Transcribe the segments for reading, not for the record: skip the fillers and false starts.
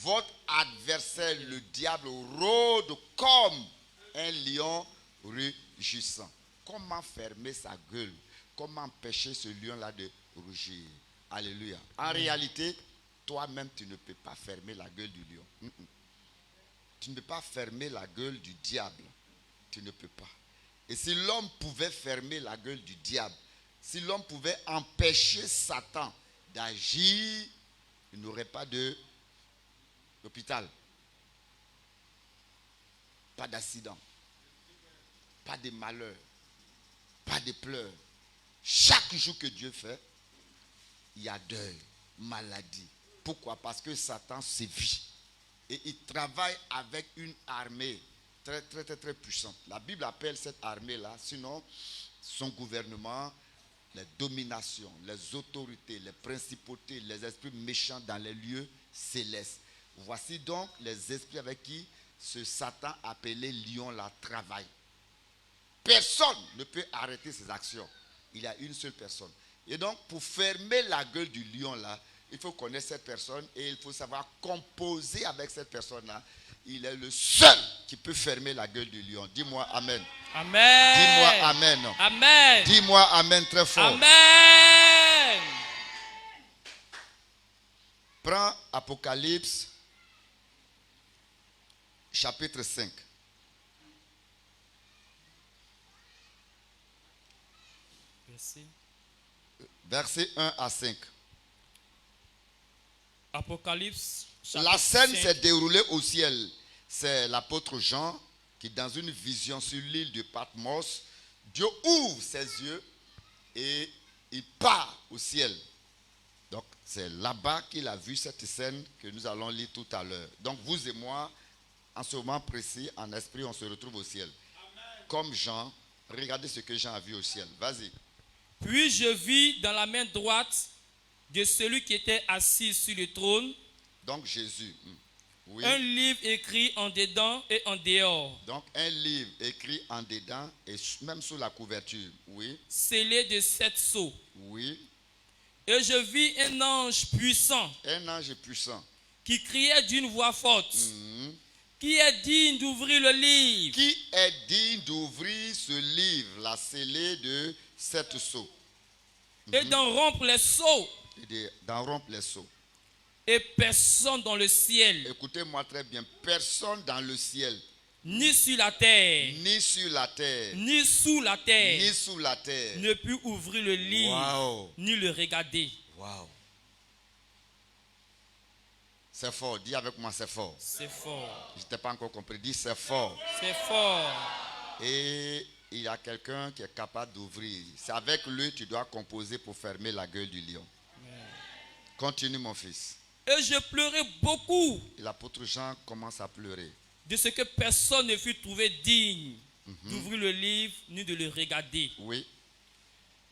votre adversaire, le diable, rôde comme un lion rugissant. Comment fermer sa gueule? Comment empêcher ce lion-là de rugir? Alléluia. En réalité, toi-même, tu ne peux pas fermer la gueule du lion. Tu ne peux pas fermer la gueule du diable. Tu ne peux pas. Et si l'homme pouvait fermer la gueule du diable, si l'homme pouvait empêcher Satan d'agir, il n'aurait pas d'hôpital, pas d'accident, pas de malheur, pas de pleurs. Chaque jour que Dieu fait, il y a deuil, maladie. Pourquoi? Parce que Satan sévit. Et il travaille avec une armée très, très, très, très puissante. La Bible appelle cette armée-là, sinon son gouvernement, les dominations, les autorités, les principautés, les esprits méchants dans les lieux célestes. Voici donc les esprits avec qui ce Satan appelé lion-là travaille. Personne ne peut arrêter ses actions. Il y a une seule personne. Et donc, pour fermer la gueule du lion-là, il faut connaître cette personne et il faut savoir composer avec cette personne-là. Il est le seul qui peut fermer la gueule du lion. Dis-moi Amen. Amen. Dis-moi Amen. Amen. Dis-moi Amen très fort. Amen. Prends Apocalypse, chapitre 5. Versets 1 à 5. Apocalypse. La scène 5. s'est déroulée au ciel. C'est l'apôtre Jean qui, dans une vision sur l'île de Patmos, Dieu ouvre ses yeux et il part au ciel. Donc, c'est là-bas qu'il a vu cette scène que nous allons lire tout à l'heure. Donc, vous et moi, en ce moment précis, en esprit, on se retrouve au ciel. Amen. Comme Jean, regardez ce que Jean a vu au ciel. Vas-y. Puis je vis dans la main droite de celui qui était assis sur le trône. Donc, Jésus. Oui. Un livre écrit en dedans et en dehors. Donc, un livre écrit en dedans et même sous la couverture. Oui. Scellé de 7 sceaux. Oui. Et je vis un ange puissant. Un ange puissant. Qui criait d'une voix forte. Qui est digne d'ouvrir le livre? Qui est digne d'ouvrir ce livre, la scellée de 7 sceaux? Et d'en rompre les sceaux. Et d'en rompre les sceaux. Et personne dans le ciel. Écoutez-moi très bien. Personne dans le ciel. Ni sur la terre. Ni sur la terre. Ni sous la terre. Ni sous la terre. Ne put ouvrir le livre. Wow. Ni le regarder. Wow. C'est fort. Dis avec moi, c'est fort. C'est fort. Je n'ai pas encore compris. Dis c'est fort. C'est fort. Et il y a quelqu'un qui est capable d'ouvrir. C'est avec lui que tu dois composer pour fermer la gueule du lion. Amen. Continue mon fils. Et je pleurais beaucoup. Et l'apôtre Jean commence à pleurer. De ce que personne ne fut trouvé digne d'ouvrir le livre ni de le regarder. Oui.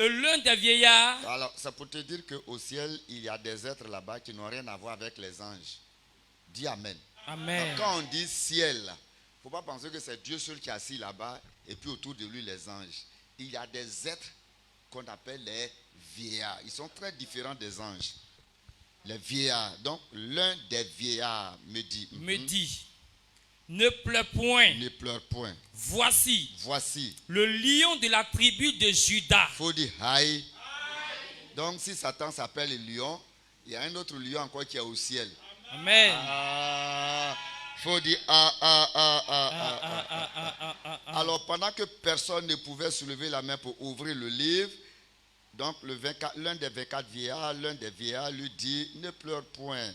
Et l'un des vieillards. Alors, c'est pour te dire qu'au ciel, il y a des êtres là-bas qui n'ont rien à voir avec les anges. Dis Amen. Amen. Donc, quand on dit ciel, il ne faut pas penser que c'est Dieu seul qui est assis là-bas et puis autour de lui les anges. Il y a des êtres qu'on appelle les vieillards. Ils sont très différents des anges. Les vieillards. Donc, l'un des vieillards me dit. Ne pleure point. Ne pleure point. Voici. Voici. Le lion de la tribu de Juda. Il faut dire aïe. Donc, si Satan s'appelle le lion, il y a un autre lion encore qui est au ciel. Amen. Il faut dire Alors, pendant que personne ne pouvait soulever la main pour ouvrir le livre, donc l'un des 24 vieillards, lui dit, ne pleure point,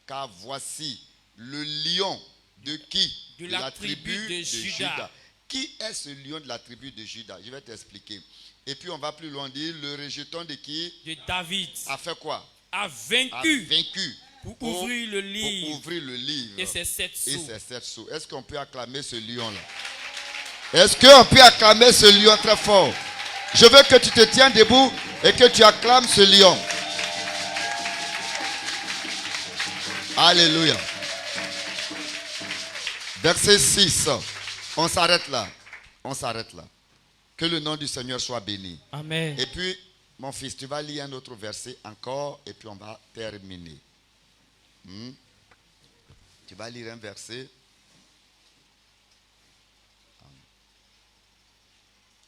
car voici le lion de qui? De la tribu de Juda. Qui est ce lion de la tribu de Juda? Je vais t'expliquer. Et puis on va plus loin dire, le rejeton de qui? De David. A fait quoi? A vaincu. A vaincu. Pour ouvrir le livre. Pour ouvrir le livre. Et ses 7 sceaux. Est-ce qu'on peut acclamer ce lion-là? Est-ce qu'on peut acclamer ce lion très fort? Je veux que tu te tiens debout et que tu acclames ce lion. Alléluia. Verset 6. On s'arrête là. On s'arrête là. Que le nom du Seigneur soit béni. Amen. Et puis, mon fils, tu vas lire un autre verset encore et puis on va terminer. Tu vas lire un verset.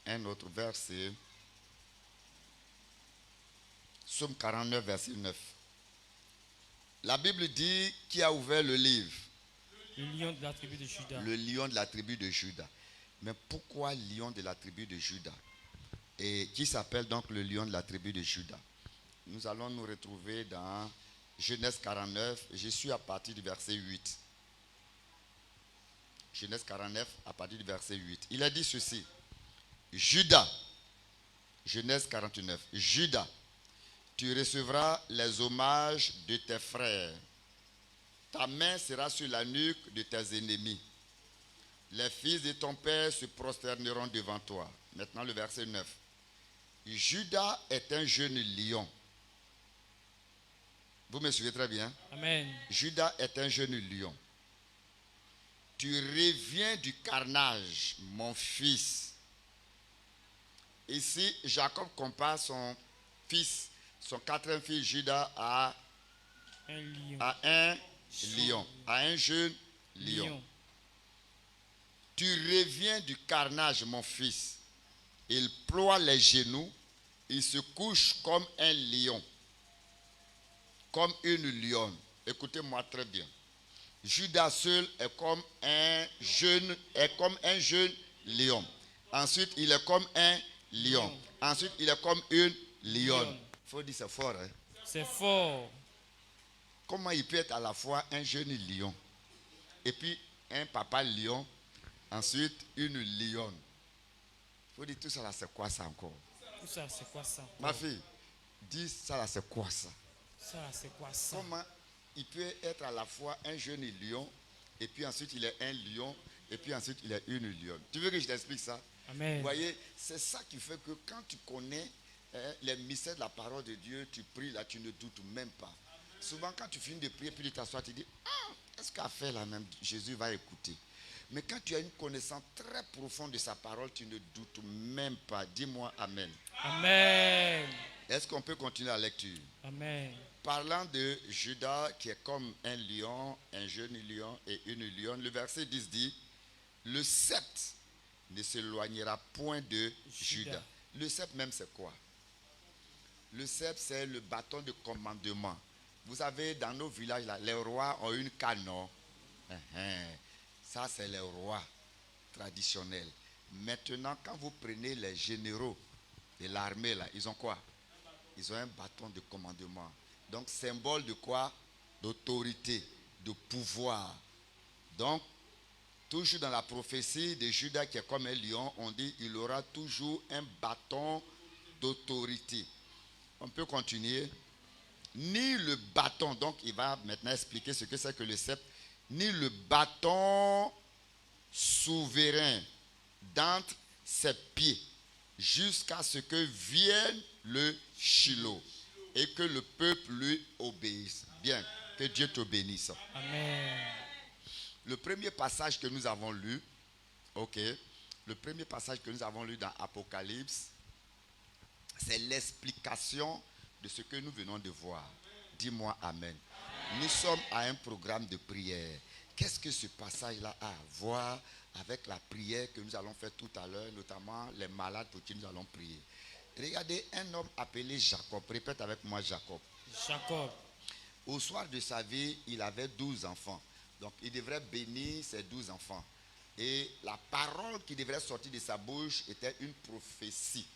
Un autre verset. Psaume 49, verset 9. La Bible dit qui a ouvert le livre? Le lion de la tribu de Juda. Le lion de la tribu de Juda. Mais pourquoi lion de la tribu de Juda? Et qui s'appelle donc le lion de la tribu de Juda? Nous allons nous retrouver dans Genèse 49. Je suis à partir du verset 8. Genèse 49 à partir du verset 8. Il a dit ceci. Juda. Genèse 49. Juda. Tu recevras les hommages de tes frères. Ta main sera sur la nuque de tes ennemis. Les fils de ton père se prosterneront devant toi. Maintenant le verset 9. Juda est un jeune lion. Vous me suivez très bien? Amen. Juda est un jeune lion. Tu reviens du carnage, mon fils. Ici, Jacob compare son fils, son quatrième fils Juda à Un lion. à un jeune lion. Tu reviens du carnage, mon fils. Il ploie les genoux, il se couche comme un lion, comme une lionne. Écoutez-moi très bien. Judas seul est comme un jeune lion. Ensuite, il est comme un lion. Ensuite, il est comme une lionne. Il faut dire c'est fort. Hein? C'est fort. Comment il peut être à la fois un jeune lion et puis un papa lion, ensuite une lionne? Il faut dire tout ça là, c'est quoi ça encore? Tout ça, c'est quoi ça? Ma fille, dis ça là, c'est quoi ça? Ça, c'est quoi ça? Comment il peut être à la fois un jeune lion et puis ensuite il est un lion et puis ensuite il est une lionne? Tu veux que je t'explique ça? Amen. Vous voyez, c'est ça qui fait que quand tu connais les mystères de la parole de Dieu, tu pries là, tu ne doutes même pas. Souvent quand tu finis de prier puis tu t'assois, tu dis, est-ce qu'à faire là même, Jésus va écouter. Mais quand tu as une connaissance très profonde de sa parole, tu ne doutes même pas. Dis-moi Amen. Amen. Est-ce qu'on peut continuer la lecture? Amen. Parlant de Judas qui est comme un lion, un jeune lion et une lionne, le verset 10 dit, le sceptre ne s'éloignera point de Judas. Le sceptre même c'est quoi? Le sceptre c'est le bâton de commandement. Vous savez, dans nos villages, là, les rois ont une canne. Ça c'est les rois traditionnels. Maintenant, quand vous prenez les généraux de l'armée, là, ils ont quoi? Ils ont un bâton de commandement. Donc, symbole de quoi? D'autorité, de pouvoir. Donc, toujours dans la prophétie de Judas qui est comme un lion, on dit il aura toujours un bâton d'autorité. On peut continuer. Ni le bâton, donc il va maintenant expliquer ce que c'est que le sceptre, ni le bâton souverain d'entre ses pieds, jusqu'à ce que vienne le Shiloh et que le peuple lui obéisse. Bien, que Dieu te bénisse. Amen. Le premier passage que nous avons lu, le premier passage que nous avons lu dans Apocalypse, c'est l'explication de ce que nous venons de voir. Dis-moi Amen. Nous sommes à un programme de prière. Qu'est-ce que ce passage-là a à voir avec la prière que nous allons faire tout à l'heure, notamment les malades pour qui nous allons prier? Regardez, un homme appelé Jacob. Répète avec moi Jacob. Jacob. Au soir de sa vie, il avait 12 enfants. Donc, il devrait bénir ses 12 enfants. Et la parole qui devrait sortir de sa bouche était une prophétie.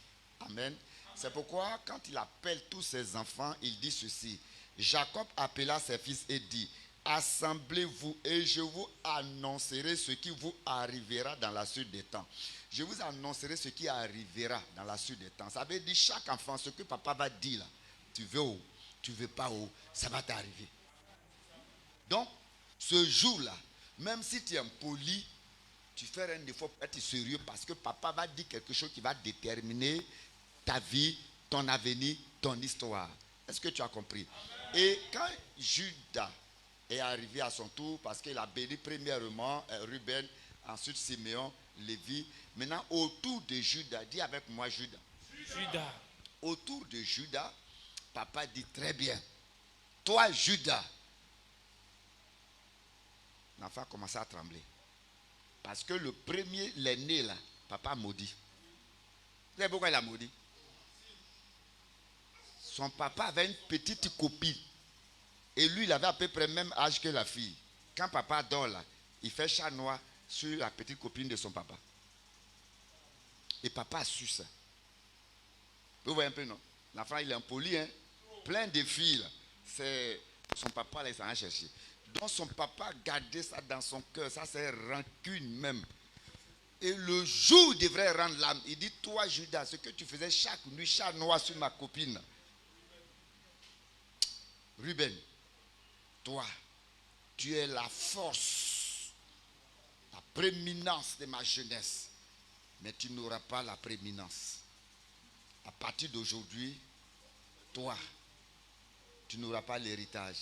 Amen. C'est pourquoi, quand il appelle tous ses enfants, il dit ceci. Jacob appela ses fils et dit, assemblez-vous et je vous annoncerai ce qui vous arrivera dans la suite des temps. Je vous annoncerai ce qui arrivera dans la suite des temps. Ça veut dire chaque enfant, ce que papa va dire là, tu veux où, tu veux pas où, ça va t'arriver. Donc, ce jour-là, même si tu es impoli, tu fais un effort pour être sérieux parce que papa va dire quelque chose qui va déterminer ta vie, ton avenir, ton histoire. Est-ce que tu as compris? Et quand Judas est arrivé à son tour, parce qu'il a béni premièrement Ruben, ensuite Siméon, Lévi. Maintenant, autour de Judas, dis avec moi Judas. Judas. Autour de Judas, papa dit très bien. Toi, Judas, L'enfant a commencé à trembler. Parce que le premier, l'aîné là, papa maudit. Vous savez pourquoi il a maudit? Son papa avait une petite copine. Et lui, il avait à peu près le même âge que la fille. Quand papa dort là, il fait chat noir sur la petite copine de son papa. Et papa a su ça. Vous voyez un peu, non? L'enfant, il est impoli, hein? Plein de filles là. C'est son papa, là, il s'en a cherché. Donc son papa gardait ça dans son cœur. Ça, c'est rancune même. Et le jour où il devrait rendre l'âme, il dit, toi Judas, ce que tu faisais chaque nuit, chat noir sur ma copine. Ruben, toi, tu es la force, la prééminence de ma jeunesse. Mais tu n'auras pas la prééminence. À partir d'aujourd'hui, toi, tu n'auras pas l'héritage.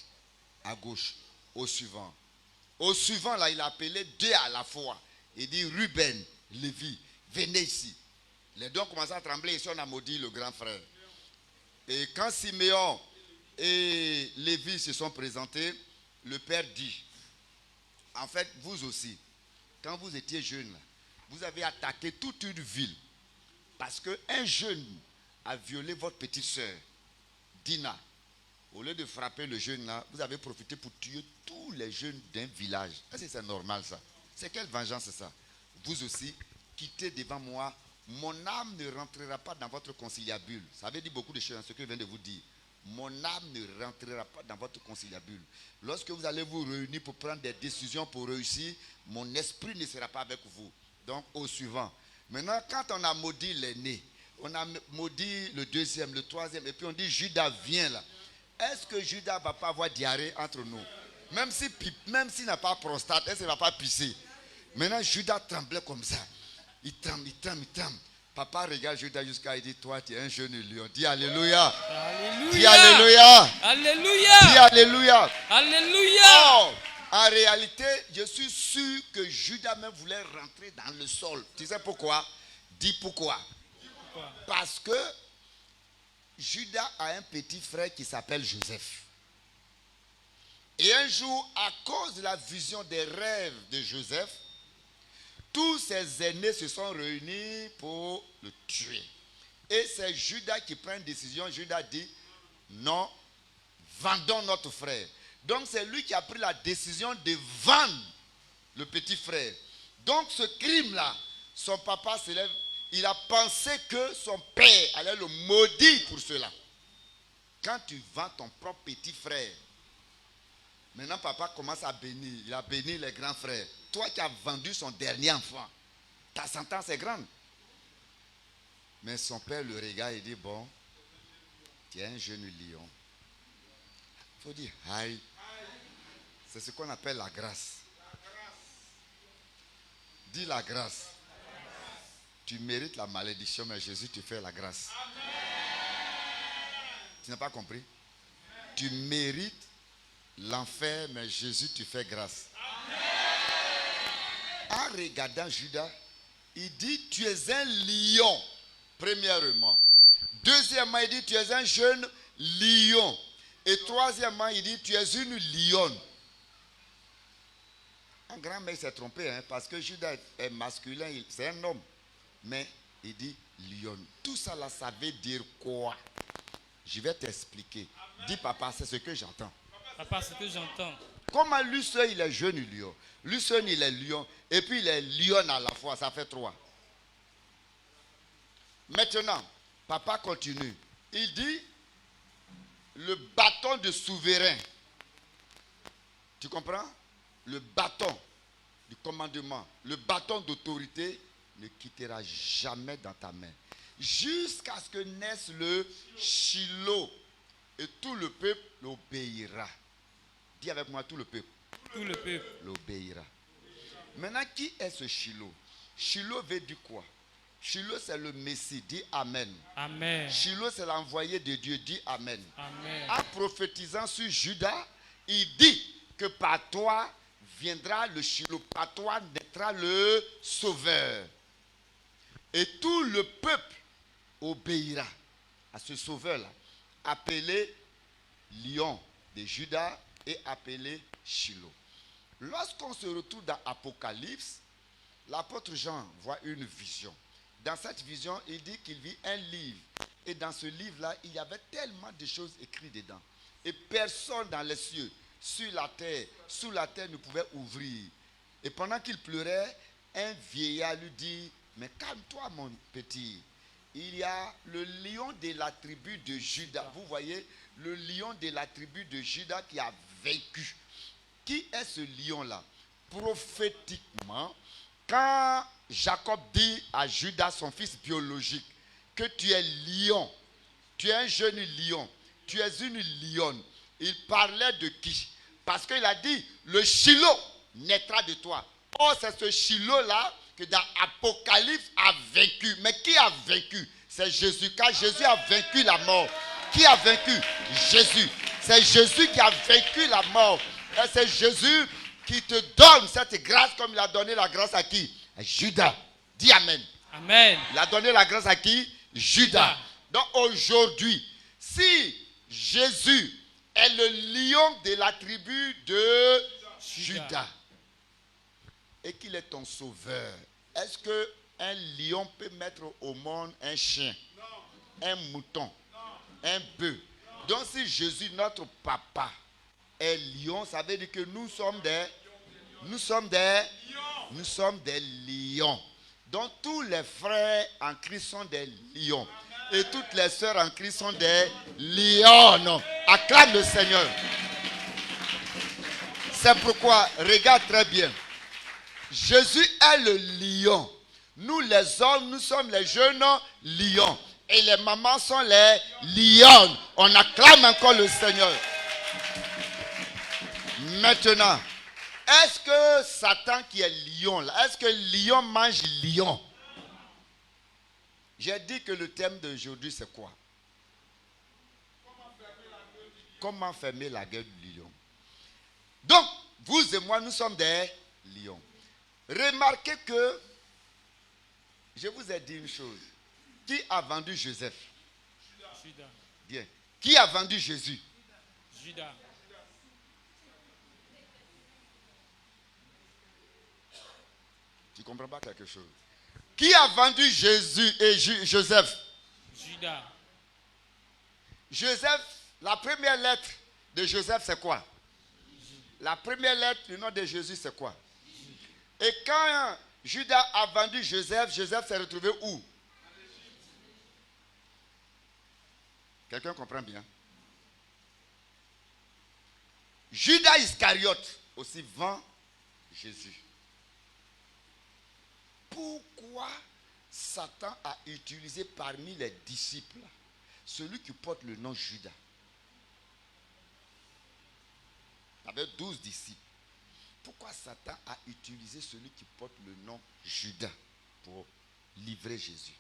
À gauche, au suivant. Au suivant, là, il a appelé deux à la fois. Il dit, Ruben, Lévi, venez ici. Les deux ont commencé à trembler. Ici, on a maudit le grand frère. Et quand Siméon et Lévi se sont présentés, le père dit, en fait, vous aussi, quand vous étiez jeune, vous avez attaqué toute une ville. Parce qu'un jeune a violé votre petite soeur, Dina. Au lieu de frapper le jeune là, vous avez profité pour tuer tous les jeunes d'un village. Est-ce que c'est normal ça? C'est quelle vengeance c'est ça? Vous aussi, quittez devant moi. Mon âme ne rentrera pas dans votre conciliabule. Ça veut dire beaucoup de choses, ce que je viens de vous dire. Mon âme ne rentrera pas dans votre conciliabule. Lorsque vous allez vous réunir pour prendre des décisions pour réussir, mon esprit ne sera pas avec vous. Donc au suivant. Maintenant, quand on a maudit l'aîné, on a maudit le deuxième, le troisième, et puis on dit Judas vient là. Est-ce que Judas ne va pas avoir diarrhée entre nous? Même s'il n'a pas prostate, est-ce qu'il ne va pas pisser? Maintenant, Judas tremblait comme ça. Il tremble. Papa regarde Judas jusqu'à il dit, toi tu es un jeune lion. Dis alléluia. Alléluia. Dis alléluia. Alléluia. Dis alléluia. Alléluia. Oh, en réalité, je suis sûr que Judas même voulait rentrer dans le sol. Tu sais pourquoi? Dis pourquoi. Parce que Judas a un petit frère qui s'appelle Joseph. Et un jour, à cause de la vision des rêves de Joseph, tous ses aînés se sont réunis pour le tuer. Et c'est Judas qui prend une décision. Judas dit, non, vendons notre frère. Donc c'est lui qui a pris la décision de vendre le petit frère. Donc ce crime-là, son papa se lève. Il a pensé que son père allait le maudire pour cela. Quand tu vends ton propre petit frère, maintenant papa commence à bénir. Il a béni les grands frères. Toi qui as vendu son dernier enfant, ta sentence est grande. Mais son père le regarde et dit, bon, tu es un jeune lion. Il faut dire, aïe. C'est ce qu'on appelle la grâce. Dis la grâce. Tu mérites la malédiction, mais Jésus te fait la grâce. Tu n'as pas compris? Tu mérites l'enfer, mais Jésus te fait grâce. En regardant Judas, il dit, tu es un lion, premièrement. Deuxièmement, il dit, tu es un jeune lion. Et troisièmement, il dit, tu es une lionne. Un grand mec s'est trompé, hein, parce que Judas est masculin, c'est un homme. Mais il dit lionne. Tout ça là, ça veut dire quoi? Je vais t'expliquer. Dis papa, c'est ce que j'entends. Papa, c'est ce que j'entends. Comment lui seul, il est jeune lion. Lui seul, il est lion. Et puis il est lionne à la fois. Ça fait 3. Maintenant, papa continue. Il dit, le bâton de souverain. Tu comprends? Le bâton du commandement, le bâton d'autorité ne quittera jamais dans ta main. Jusqu'à ce que naisse le Shiloh. Et tout le peuple l'obéira. Dis avec moi, tout le peuple. Tout le peuple l'obéira. Maintenant, qui est ce Shiloh? Shiloh veut dire quoi? Shiloh, c'est le Messie. Dis Amen. Amen. Shiloh, c'est l'envoyé de Dieu. Dis Amen. Amen. En prophétisant sur Judas, il dit que par toi viendra le Shiloh. Par toi naîtra le Sauveur. Et tout le peuple obéira à ce Sauveur-là, appelé Lion de Judas et appelé Shiloh. Lorsqu'on se retrouve dans Apocalypse, l'apôtre Jean voit une vision. Dans cette vision, il dit qu'il vit un livre. Et dans ce livre-là, il y avait tellement de choses écrites dedans. Et personne dans les cieux, sur la terre, sous la terre ne pouvait ouvrir. Et pendant qu'il pleurait, un vieillard lui dit, mais calme-toi mon petit. Il y a le lion de la tribu de Juda. Vous voyez, le lion de la tribu de Juda qui a vaincu. Qui est ce lion-là? Prophétiquement, quand Jacob dit à Judas, son fils biologique, que tu es lion, tu es un jeune lion, tu es une lionne, il parlait de qui? Parce qu'il a dit, le Shiloh naîtra de toi. Oh, c'est ce Shiloh-là que dans Apocalypse a vaincu. Mais qui a vaincu? C'est Jésus, car Jésus a vaincu la mort. Qui a vaincu? Jésus. C'est Jésus qui a vaincu la mort. Et c'est Jésus qui te donne cette grâce comme il a donné la grâce à qui? À Judas. Dis Amen. Amen. Il a donné la grâce à qui? Judas. Donc aujourd'hui, si Jésus est le lion de la tribu de Judas et qu'il est ton sauveur, est-ce qu'un lion peut mettre au monde un chien, un mouton, un bœuf? Donc si Jésus, notre papa, est lion, ça veut dire que nous sommes des lions. Donc tous les frères en Christ sont des lions. Et toutes les sœurs en Christ sont des lions. Acclame le Seigneur. C'est pourquoi, regarde très bien. Jésus est le lion. Nous les hommes, nous sommes les jeunes lions. Et les mamans sont les lionnes. On acclame encore le Seigneur. Maintenant, est-ce que Satan qui est lion là, est-ce que lion mange lion? J'ai dit que le thème d'aujourd'hui c'est quoi? Comment fermer la gueule du lion? Donc, vous et moi, nous sommes des lions. Remarquez que, je vous ai dit une chose. Qui a vendu Joseph? Judas. Bien. Qui a vendu Jésus? Judas. Tu ne comprends pas quelque chose? Qui a vendu Jésus et Joseph? Judas. Joseph, la première lettre de Joseph, c'est quoi? La première lettre du nom de Jésus, c'est quoi? Et quand Judas a vendu Joseph, Joseph s'est retrouvé où? Quelqu'un comprend bien? Judas Iscariote aussi vend Jésus. Pourquoi Satan a utilisé parmi les disciples celui qui porte le nom Judas? Il y avait 12 disciples. Pourquoi Satan a utilisé celui qui porte le nom Judas pour livrer Jésus?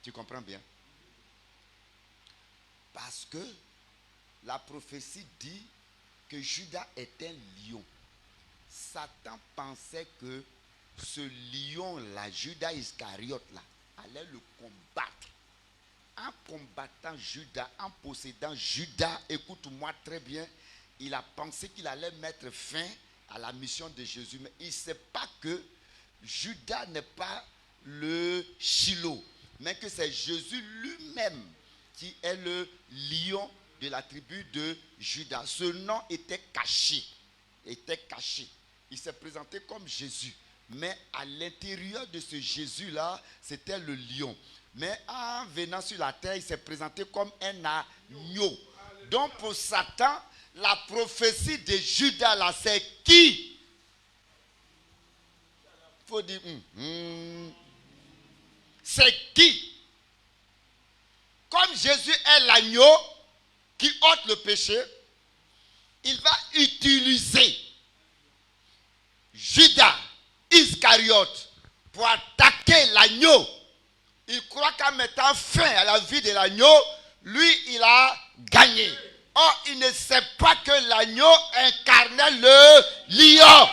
Tu comprends bien? Parce que la prophétie dit que Judas est un lion. Satan pensait que ce lion-là, Judas Iscariote-là, allait le combattre. En combattant Judas, en possédant Judas, écoute-moi très bien, il a pensé qu'il allait mettre fin à la mission de Jésus. Mais il ne sait pas que Judas n'est pas le Shiloh, mais que c'est Jésus lui-même qui est le lion de la tribu de Judas. Ce nom était caché. Il s'est présenté comme Jésus. Mais à l'intérieur de ce Jésus-là, c'était le lion. Mais en venant sur la terre, il s'est présenté comme un agneau. Donc pour Satan, la prophétie de Judas là, c'est qui? Il faut dire, c'est qui? Comme Jésus est l'agneau qui ôte le péché, il va utiliser Judas Iscariote pour attaquer l'agneau. Il croit qu'en mettant fin à la vie de l'agneau, lui, il a gagné. Or, il ne sait pas que l'agneau incarnait le lion.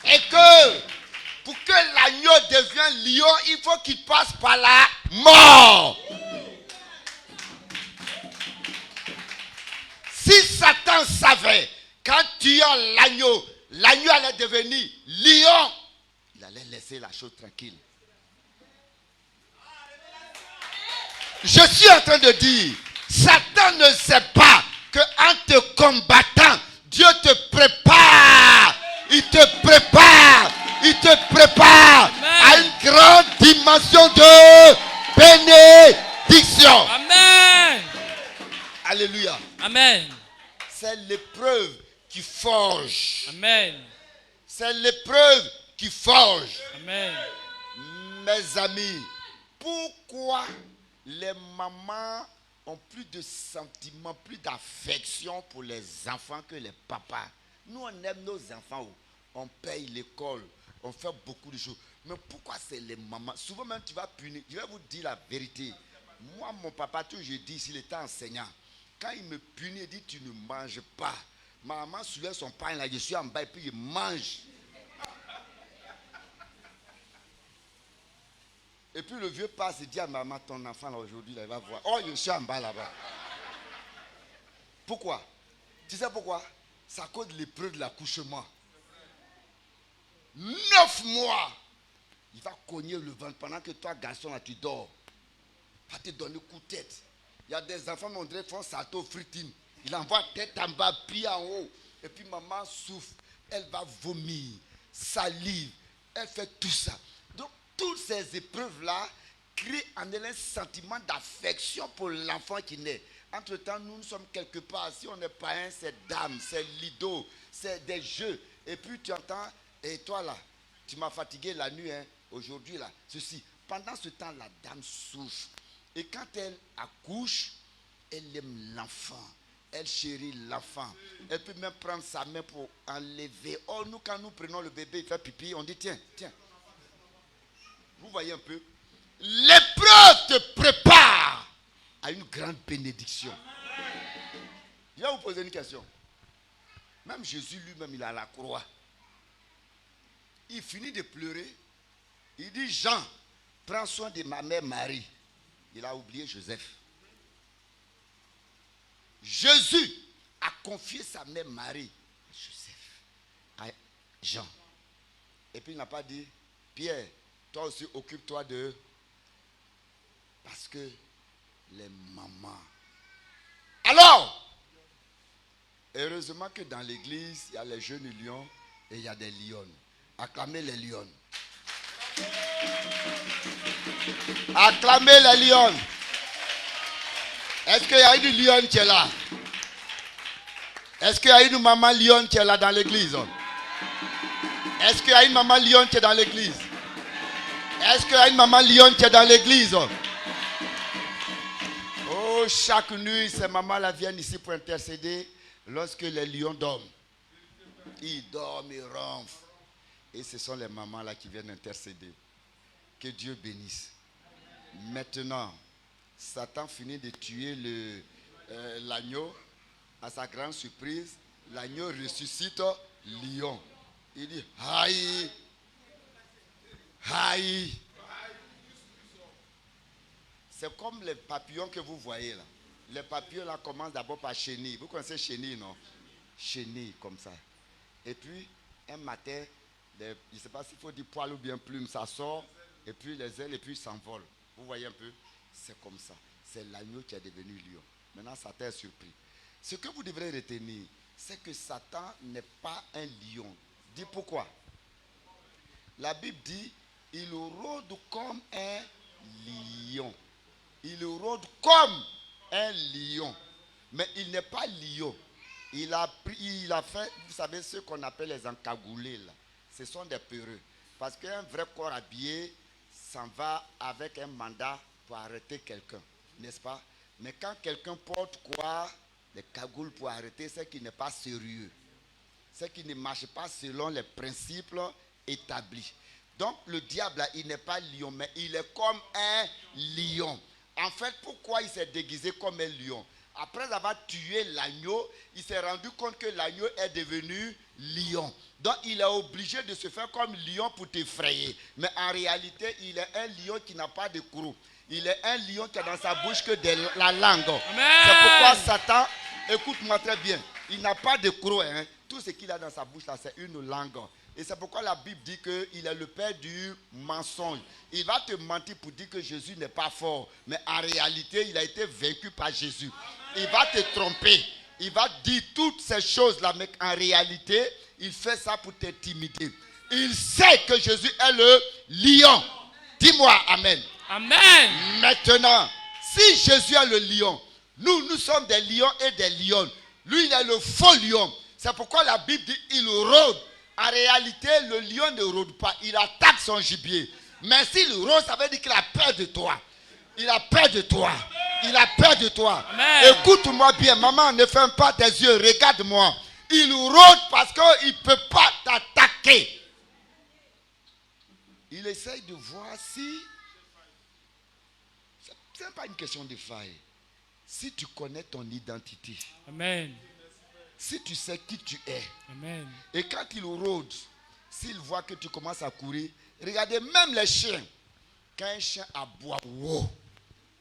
Et que, pour que l'agneau devienne lion, il faut qu'il passe par la mort. Satan savait, quand tuant l'agneau, l'agneau allait devenir lion. Il allait laisser la chose tranquille. Je suis en train de dire, Satan ne sait pas qu'en te combattant, Dieu te prépare. Il te prépare. Il te prépare à une grande dimension de bénédiction. Amen. Alléluia. Amen. C'est l'épreuve qui forge. Amen. C'est l'épreuve qui forge. Amen. Mes amis, pourquoi les mamans ont plus de sentiments, plus d'affection pour les enfants que les papas? Nous, on aime nos enfants. On paye l'école. On fait beaucoup de choses. Mais pourquoi c'est les mamans? Souvent même tu vas punir. Je vais vous dire la vérité. Moi, mon papa, toujours je dis, s'il était enseignant, quand il me punit, il dit, tu ne manges pas. Ma maman soulève son pain là, je suis en bas et puis je mange. Et puis le vieux passe et dit à maman, ton enfant là aujourd'hui, là, il va voir. Oh, je suis en bas là-bas. Pourquoi? Tu sais pourquoi? C'est à cause de l'épreuve de l'accouchement. 9 mois. Il va cogner le ventre pendant que toi, garçon, là, tu dors. Il va te donner coup de tête. Il y a des enfants, on dirait, font salto fritine. Il envoie tête en bas, pied en haut. Et puis maman souffre. Elle va vomir, salive. Elle fait tout ça. Donc, toutes ces épreuves-là créent en elle un sentiment d'affection pour l'enfant qui naît. Entre-temps, nous sommes quelque part. Si on n'est pas un, c'est dame, c'est lido, c'est des jeux. Et puis tu entends, et toi là, tu m'as fatigué la nuit, hein, aujourd'hui là, ceci. Pendant ce temps, la dame souffre. Et quand elle accouche, elle aime l'enfant. Elle chérit l'enfant. Elle peut même prendre sa main pour enlever. Oh, nous, quand nous prenons le bébé, il fait pipi, on dit, tiens, tiens. Vous voyez un peu? L'épreuve te prépare à une grande bénédiction. Je vais vous poser une question. Même Jésus lui-même, il est à la croix. Il finit de pleurer. Il dit, Jean, prends soin de ma mère Marie. Il a oublié Joseph. Jésus a confié sa mère Marie à Joseph, à Jean. Et puis il n'a pas dit, Pierre, toi aussi occupe-toi de... Parce que les mamans. Alors, heureusement que dans l'église, il y a les jeunes lions et il y a des lionnes. Acclamez les lionnes. Acclamez les lionnes. Est-ce qu'il y a une lionne qui est là? Est-ce qu'il y a une maman lionne qui est là dans l'église? Est-ce qu'il y a une maman lionne qui est dans l'église? Est-ce qu'il y a une maman lionne qui est dans l'église? Oh, chaque nuit, ces mamans-là viennent ici pour intercéder lorsque les lions dorment. Ils dorment, ils ronflent. Et ce sont les mamans-là qui viennent intercéder. Que Dieu bénisse. Maintenant, Satan finit de tuer l'agneau. À sa grande surprise, l'agneau ressuscite lion. Il dit, aïe, aïe. C'est comme les papillons que vous voyez là. Les papillons là commencent d'abord par chenille. Vous connaissez chenille, non? Chenille comme ça. Et puis, un matin, je ne sais pas s'il faut dire poil ou bien plume, ça sort, et puis les ailes, et puis s'envolent. Vous voyez un peu? C'est comme ça. C'est l'agneau qui est devenu lion. Maintenant, Satan est surpris. Ce que vous devrez retenir, c'est que Satan n'est pas un lion. Dis pourquoi? La Bible dit, il rôde comme un lion. Il rôde comme un lion. Mais il n'est pas lion. Il a fait, vous savez, ce qu'on appelle les encagoulés là. Ce sont des peureux. Parce qu'un vrai corps habillé s'en va avec un mandat pour arrêter quelqu'un. N'est-ce pas? Mais quand quelqu'un porte quoi? Des cagoules pour arrêter, c'est qu'il n'est pas sérieux. C'est qu'il ne marche pas selon les principes établis. Donc le diable, là, il n'est pas lion, mais il est comme un lion. En fait, pourquoi il s'est déguisé comme un lion? Après avoir tué l'agneau, il s'est rendu compte que l'agneau est devenu lion. Donc il est obligé de se faire comme lion pour t'effrayer. Mais en réalité, il est un lion qui n'a pas de croupe. Il est un lion qui a dans sa bouche que de la langue. Amen. C'est pourquoi Satan, écoute-moi très bien, Il n'a pas de croc. Hein. Tout ce qu'il a dans sa bouche, là, c'est une langue. Et c'est pourquoi la Bible dit qu'il est le père du mensonge. Il va te mentir pour dire que Jésus n'est pas fort. Mais en réalité, il a été vaincu par Jésus. Il va te tromper. Il va dire toutes ces choses-là, mais en réalité, il fait ça pour t'intimider. Il sait que Jésus est le lion. Dis-moi Amen. Amen. Maintenant, si Jésus est le lion, nous sommes des lions et des lionnes. Lui, il est le faux lion. C'est pourquoi la Bible dit qu'il rôde. En réalité, le lion ne rôde pas. Il attaque son gibier. Mais s'il rôde, ça veut dire qu'il a peur de toi. Il a peur de toi. Il a peur de toi. Amen. Écoute-moi bien. Maman, ne ferme pas tes yeux. Regarde-moi. Il rôde parce qu'il ne peut pas t'attaquer. Il essaye de voir si... Ce n'est pas une question de faille. Si tu connais ton identité. Amen. Si tu sais qui tu es. Amen. Et quand il rôde, s'il voit que tu commences à courir, regardez même les chiens. Quand un chien aboie, wow,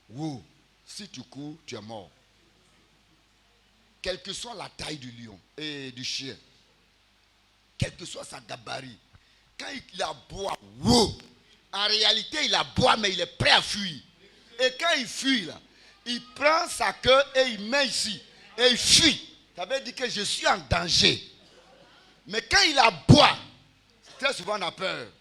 wow, si tu cours, tu es mort. Quelle que soit la taille du lion et du chien, quel que soit sa gabarit, quand il aboie, wow, en réalité il aboie mais il est prêt à fuir. Et quand il fuit là, il prend sa queue et il met ici et il fuit. Ça veut dire que je suis en danger. Mais quand il aboie, très souvent on a peur.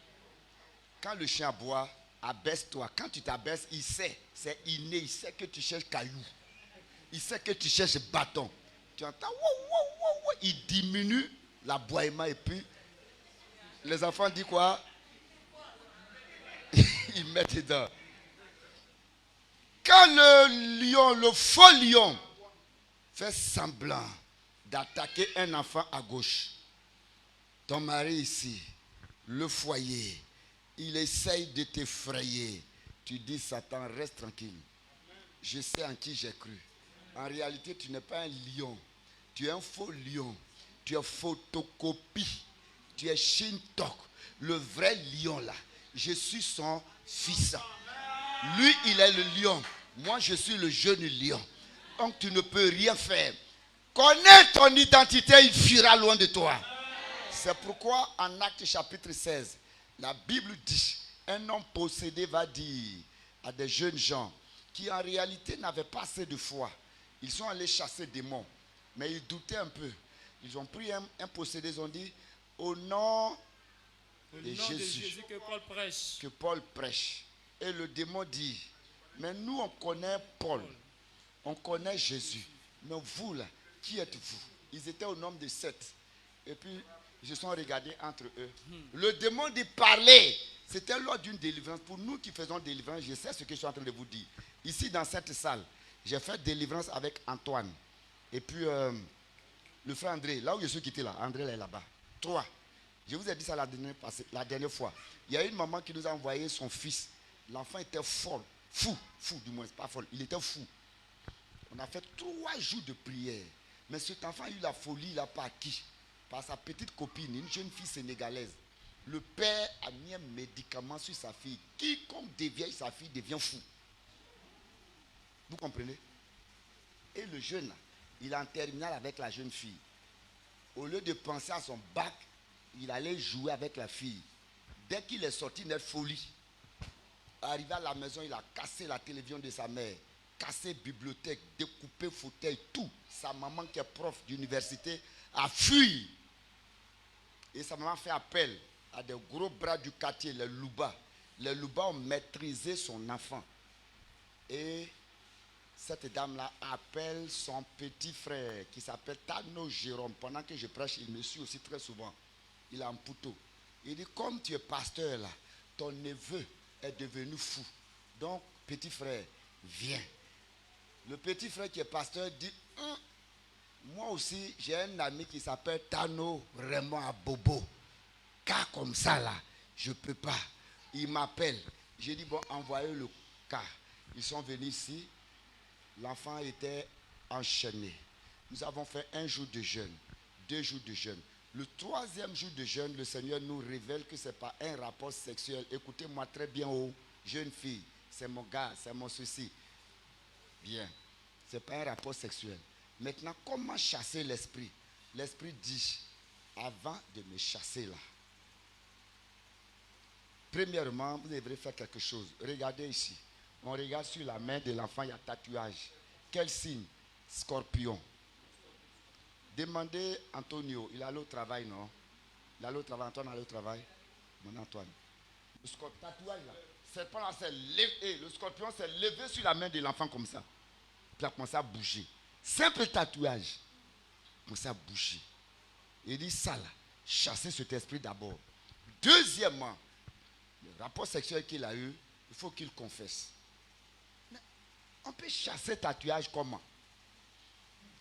Quand le chien aboie, abaisse-toi. Quand tu t'abaisses, il sait, c'est inné, il sait que tu cherches caillou. Il sait que tu cherches bâton. Tu entends, il diminue l'aboiement et puis les enfants disent quoi? Ils mettent dedans. Quand le lion, le faux lion, fait semblant d'attaquer un enfant à gauche, ton mari ici, le foyer, il essaye de t'effrayer. Tu dis, Satan, reste tranquille. Je sais en qui j'ai cru. En réalité, tu n'es pas un lion. Tu es un faux lion. Tu es photocopie. Tu es Shintok. Le vrai lion là. Je suis son fils. Lui, il est le lion. Moi, je suis le jeune lion. Donc, tu ne peux rien faire. Connais ton identité, il fuira loin de toi. C'est pourquoi en Actes chapitre 16, la Bible dit, un homme possédé va dire à des jeunes gens qui en réalité n'avaient pas assez de foi. Ils sont allés chasser des démons, mais ils doutaient un peu. Ils ont pris un possédé, ils ont dit, au nom de Jésus que Paul prêche. Et le démon dit, mais nous on connaît Paul, on connaît Jésus. Mais vous là, qui êtes-vous? Ils étaient au nombre de 7. Et puis, ils se sont regardés entre eux. Le démon dit parler. C'était lors d'une délivrance. Pour nous qui faisons délivrance, je sais ce que je suis en train de vous dire. Ici, dans cette salle, j'ai fait délivrance avec Antoine. Et puis, le frère André, là où je suis quitté là, André est là-bas. 3. Je vous ai dit ça la dernière fois. Il y a une maman qui nous a envoyé son fils. L'enfant était folle. Fou du moins, pas folle. Il était fou. On a fait 3 jours de prière. Mais cet enfant a eu la folie, il n'a pas acquis. Par sa petite copine, une jeune fille sénégalaise. Le père a mis un médicament sur sa fille. Quiconque dévie sa fille devient fou. Vous comprenez? Et le jeune, là, il est en terminale avec la jeune fille. Au lieu de penser à son bac, il allait jouer avec la fille. Dès qu'il est sorti de folie, arrivé à la maison, il a cassé la télévision de sa mère, cassé bibliothèque, découpé fauteuil, tout. Sa maman qui est prof d'université a fui. Et sa maman fait appel à des gros bras du quartier, les Louba. Les Louba ont maîtrisé son enfant. Et cette dame-là appelle son petit frère qui s'appelle Tano Jérôme. Pendant que je prêche, il me suit aussi très souvent. Il a un poutou. Il dit, comme tu es pasteur là, ton neveu est devenu fou. Donc, petit frère, viens. Le petit frère qui est pasteur dit, moi aussi, j'ai un ami qui s'appelle Tano Raymond Abobo. Car comme ça là, je ne peux pas. Il m'appelle. J'ai dit, bon, envoyez le cas. Ils sont venus ici. L'enfant était enchaîné. Nous avons fait 1 jour de jeûne, 2 jours de jeûne. Le 3e jour de jeûne, le Seigneur nous révèle que ce n'est pas un rapport sexuel. Écoutez-moi très bien, oh, jeune fille, c'est mon gars, c'est mon souci. Bien, ce n'est pas un rapport sexuel. Maintenant, comment chasser l'esprit? L'esprit dit, avant de me chasser là, premièrement, vous devrez faire quelque chose. Regardez ici. On regarde sur la main de l'enfant, il y a tatouage. Quel signe? Scorpion. Demandez Antonio, il est allé au travail, non? Il est allé au travail, Antoine est allé au travail. Mon Antoine. Le scorpion, tatouage là. Serpent là, c'est levé. Le scorpion s'est levé sur la main de l'enfant comme ça. Puis il a commencé à bouger. Simple tatouage. Il a commencé à bouger. Il dit ça là, chasser cet esprit d'abord. Deuxièmement, le rapport sexuel qu'il a eu, il faut qu'il confesse. Mais on peut chasser tatouage comment?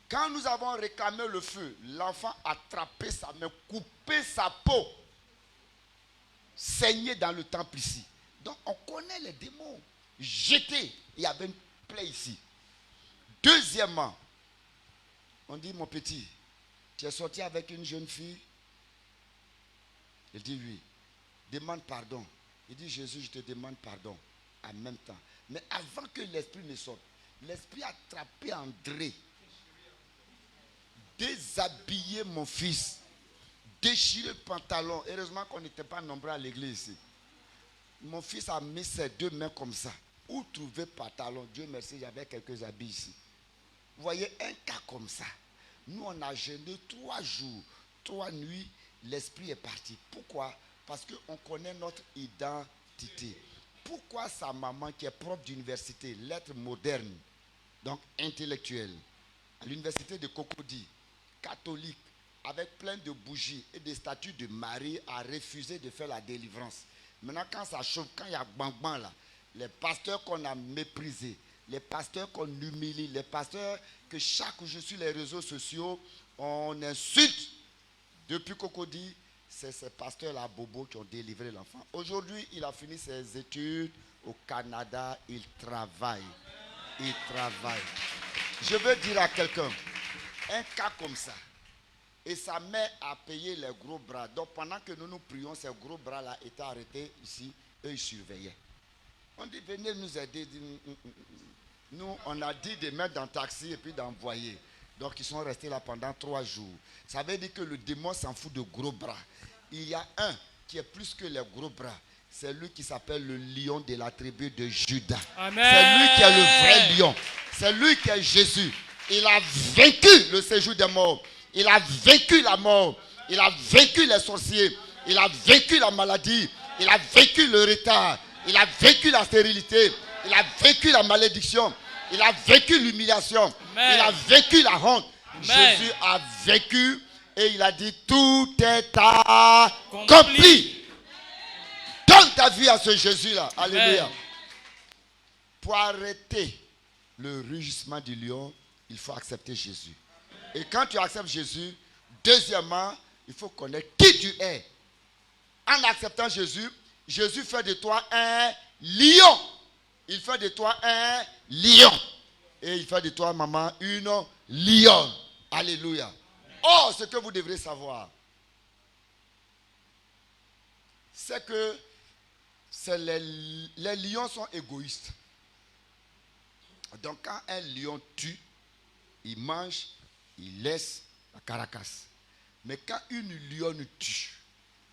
Quand nous avons réclamé le feu, l'enfant a attrapé sa main, coupé sa peau, saigné dans le temple ici. Donc on connaît les démons. Jeté, il y avait une plaie ici. Deuxièmement, on dit, mon petit, tu es sorti avec une jeune fille? Il dit oui. Demande pardon. Il dit, Jésus, je te demande pardon. En même temps. Mais avant que l'esprit ne sorte, l'esprit a attrapé André, déshabillé mon fils, déchiré le pantalon. Heureusement qu'on n'était pas nombreux à l'église ici. Mon fils a mis ses deux mains comme ça. Où trouver pantalon? Dieu merci, j'avais quelques habits ici. Vous voyez, un cas comme ça. Nous, on a jeûné 3 jours, 3 nuits. L'esprit est parti. Pourquoi? Parce qu'on connaît notre identité. Pourquoi sa maman, qui est prof d'université, lettres modernes, donc intellectuelle, à l'université de Cocody, catholique, avec plein de bougies et des statues de Marie, a refusé de faire la délivrance. Maintenant, quand ça chauffe, quand il y a bang-bang là, les pasteurs qu'on a méprisés, les pasteurs qu'on humilie, les pasteurs que chaque jour sur les réseaux sociaux, on insulte. Depuis Cocody, c'est ces pasteurs-là, Bobo, qui ont délivré l'enfant. Aujourd'hui, il a fini ses études au Canada, il travaille. Il travaille. Je veux dire à quelqu'un, un cas comme ça, et sa mère a payé les gros bras. Donc pendant que nous nous prions, ces gros bras-là étaient arrêtés ici, eux ils surveillaient. On dit, venez nous aider. Nous, on a dit de mettre dans le taxi et puis d'envoyer. Donc ils sont restés là pendant 3 jours. Ça veut dire que le démon s'en fout de gros bras. Il y a un qui est plus que les gros bras. C'est lui qui s'appelle le lion de la tribu de Juda. Amen. C'est lui qui est le vrai lion. C'est lui qui est Jésus. Il a vaincu le séjour des morts. Il a vaincu la mort. Il a vaincu les sorciers. Il a vaincu la maladie. Il a vaincu le retard. Il a vaincu la stérilité. Il a vaincu la malédiction. Il a vaincu l'humiliation. Il a vaincu la honte. Amen. Jésus a vaincu et il a dit, tout est accompli. Donne ta vie à ce Jésus-là. Alléluia. Pour arrêter le rugissement du lion, il faut accepter Jésus. Et quand tu acceptes Jésus, deuxièmement, il faut connaître qui tu es. En acceptant Jésus, Jésus fait de toi un lion. Il fait de toi un lion. Et il fait de toi, maman, une lionne. Alléluia. Oh, ce que vous devrez savoir, c'est que les lions sont égoïstes. Donc quand un lion tue, il mange, il laisse la caracasse. Mais quand une lionne tue,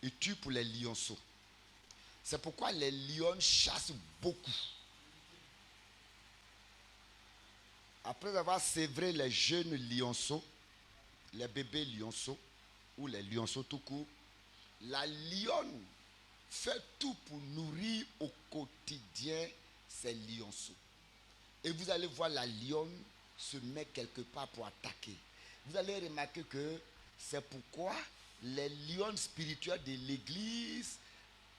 il tue pour les lionceaux. C'est pourquoi les lions chassent beaucoup. Après avoir sévré les jeunes lionceaux, les bébés lionceaux, ou les lionceaux tout court, la lionne fait tout pour nourrir au quotidien ces lionceaux. Et vous allez voir la lionne se met quelque part pour attaquer. Vous allez remarquer que c'est pourquoi les lionnes spirituelles de l'église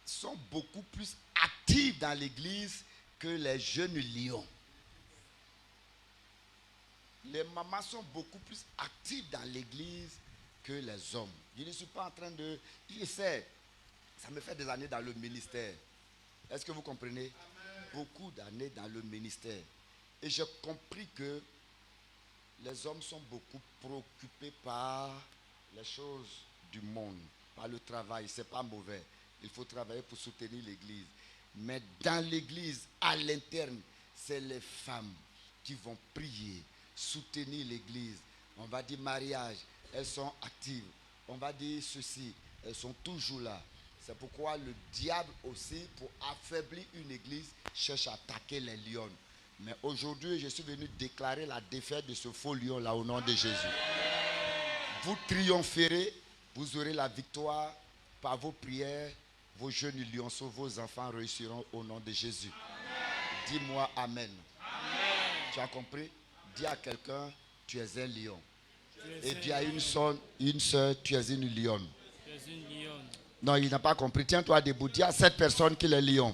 sont beaucoup plus actives dans l'église que les jeunes lions. Les mamans sont beaucoup plus actives dans l'église que les hommes. Je ne suis pas en train de... Je sais, ça me fait des années dans le ministère. Est-ce que vous comprenez? Amen. Beaucoup d'années dans le ministère. Et j'ai compris que les hommes sont beaucoup préoccupés par les choses du monde, par le travail. Ce n'est pas mauvais. Il faut travailler pour soutenir l'église. Mais dans l'église, à l'interne, c'est les femmes qui vont prier, soutenir l'église, On va dire mariage, elles sont actives. On va dire ceci, elles sont toujours là. C'est pourquoi le diable aussi, pour affaiblir une église, cherche à attaquer les lions. Mais aujourd'hui, je suis venu déclarer la défaite de ce faux lion là au nom de Jésus. Vous triompherez, vous aurez la victoire par vos prières, vos jeunes lionceaux, vos enfants réussiront au nom de Jésus. Dis-moi amen. Tu as compris? Dis à quelqu'un, tu es un lion. Et dis à une soeur, tu es une lionne. Non, il n'a pas compris. Tiens-toi debout. Dis à cette personne qu'il est lion.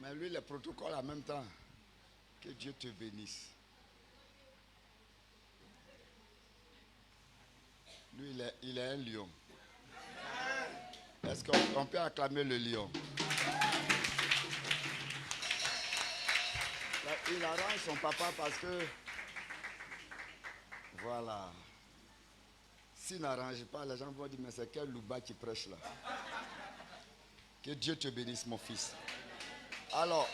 Mais lui, le protocole en même temps. Que Dieu te bénisse. Lui, il est un lion. Est-ce qu'on peut acclamer le lion? Il arrange son papa parce que... Voilà. S'il n'arrange pas, les gens vont dire, mais c'est quel louba qui prêche là? Que Dieu te bénisse, mon fils. Alors,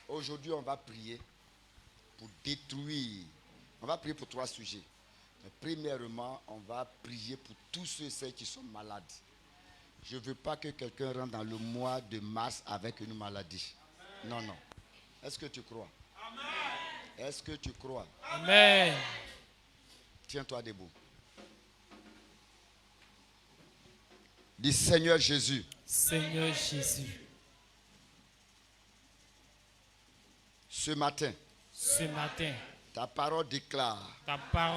aujourd'hui, on va prier pour détruire. On va prier pour 3 sujets. Mais premièrement, on va prier pour tous ceux et celles qui sont malades. Je ne veux pas que quelqu'un rentre dans le mois de mars avec une maladie. Non, non. Est-ce que tu crois? Amen. Est-ce que tu crois? Amen. Tiens-toi debout. Dis Seigneur Jésus. Seigneur Jésus. Ce matin, Ce matin, ta parole déclare ta parole